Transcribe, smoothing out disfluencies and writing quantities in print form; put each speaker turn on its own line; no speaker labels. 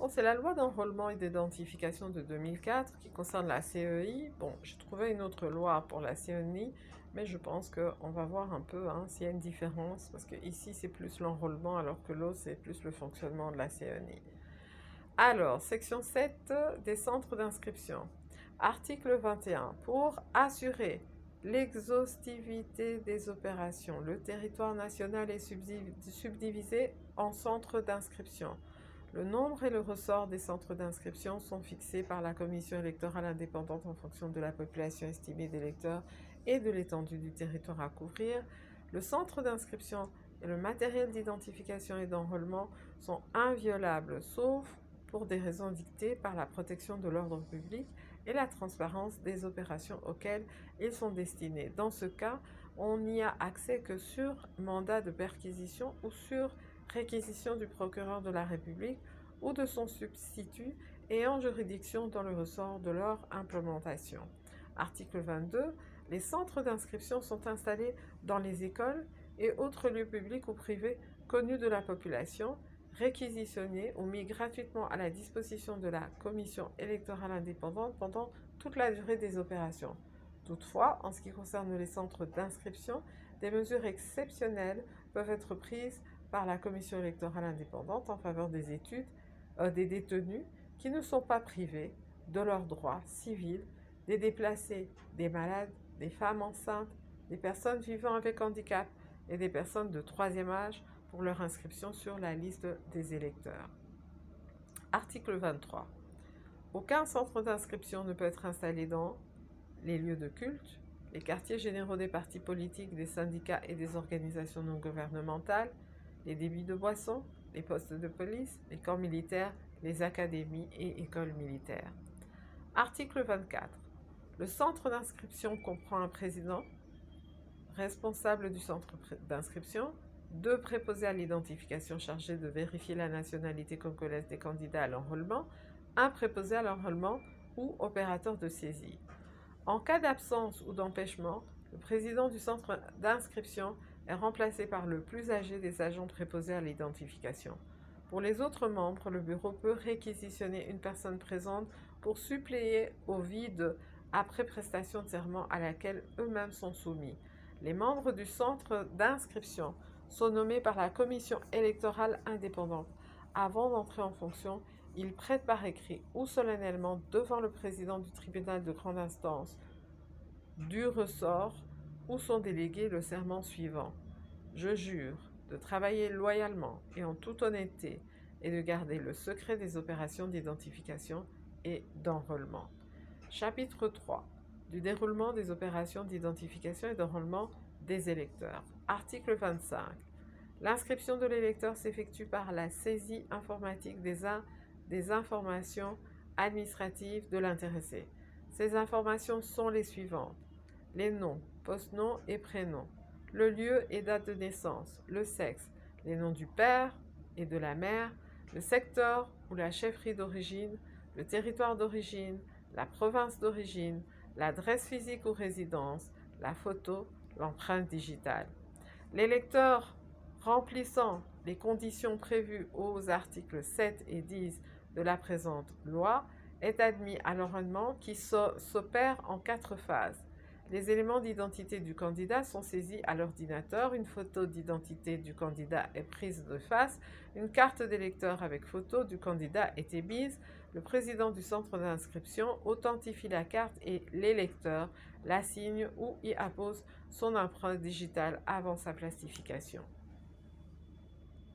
Bon, c'est la loi d'enrôlement et d'identification de 2004 qui concerne la CEI. Bon, j'ai trouvé une autre loi pour la CENI, mais je pense qu'on va voir un peu s'il y a une différence, parce que ici c'est plus l'enrôlement alors que l'autre c'est plus le fonctionnement de la CENI. Alors, section 7 des centres d'inscription. Article 21. Pour assurer l'exhaustivité des opérations, le territoire national est subdivisé en centres d'inscription. Le nombre et le ressort des centres d'inscription sont fixés par la commission électorale indépendante en fonction de la population estimée d'électeurs et de l'étendue du territoire à couvrir. Le centre d'inscription et le matériel d'identification et d'enrôlement sont inviolables, sauf pour des raisons dictées par la protection de l'ordre public et la transparence des opérations auxquelles ils sont destinés. Dans ce cas, on n'y a accès que sur mandat de perquisition ou sur réquisition du procureur de la République ou de son substitut ayant juridiction dans le ressort de leur implémentation. Article 22. Les centres d'inscription sont installés dans les écoles et autres lieux publics ou privés connus de la population, réquisitionnés ou mis gratuitement à la disposition de la commission électorale indépendante pendant toute la durée des opérations. Toutefois, en ce qui concerne les centres d'inscription, des mesures exceptionnelles peuvent être prises par la commission électorale indépendante en faveur des détenus qui ne sont pas privés de leurs droits civils, des déplacés, des malades, des femmes enceintes, des personnes vivant avec handicap et des personnes de troisième âge pour leur inscription sur la liste des électeurs. Article 23. Aucun centre d'inscription ne peut être installé dans les lieux de culte, les quartiers généraux des partis politiques, des syndicats et des organisations non gouvernementales, les débits de boissons, les postes de police, les camps militaires, les académies et écoles militaires. Article 24. Le centre d'inscription comprend un président, responsable du centre d'inscription, 2 préposés à l'identification chargés de vérifier la nationalité congolaise des candidats à l'enrôlement, 1 préposé à l'enrôlement ou opérateur de saisie. En cas d'absence ou d'empêchement, le président du centre d'inscription est remplacé par le plus âgé des agents préposés à l'identification. Pour les autres membres, le bureau peut réquisitionner une personne présente pour suppléer au vide après prestation de serment à laquelle eux-mêmes sont soumis. Les membres du centre d'inscription sont nommés par la commission électorale indépendante. Avant d'entrer en fonction, ils prêtent par écrit ou solennellement devant le président du tribunal de grande instance du ressort ou son délégué le serment suivant. Je jure de travailler loyalement et en toute honnêteté et de garder le secret des opérations d'identification et d'enrôlement. Chapitre 3. Du déroulement des opérations d'identification et d'enrôlement des électeurs. Article 25. L'inscription de l'électeur s'effectue par la saisie informatique des informations administratives de l'intéressé. Ces informations sont les suivantes: les noms, post-noms et prénoms, le lieu et date de naissance, le sexe, les noms du père et de la mère, le secteur ou la chefferie d'origine, le territoire d'origine, la province d'origine, l'adresse physique ou résidence, la photo, l'empreinte digitale. L'électeur remplissant les conditions prévues aux articles 7 et 10 de la présente loi est admis à l'enrôlement qui s'opère en 4 phases. Les éléments d'identité du candidat sont saisis à l'ordinateur, une photo d'identité du candidat est prise de face, une carte d'électeur avec photo du candidat est émise, le président du centre d'inscription authentifie la carte et l'électeur la signe ou y appose son empreinte digitale avant sa plastification.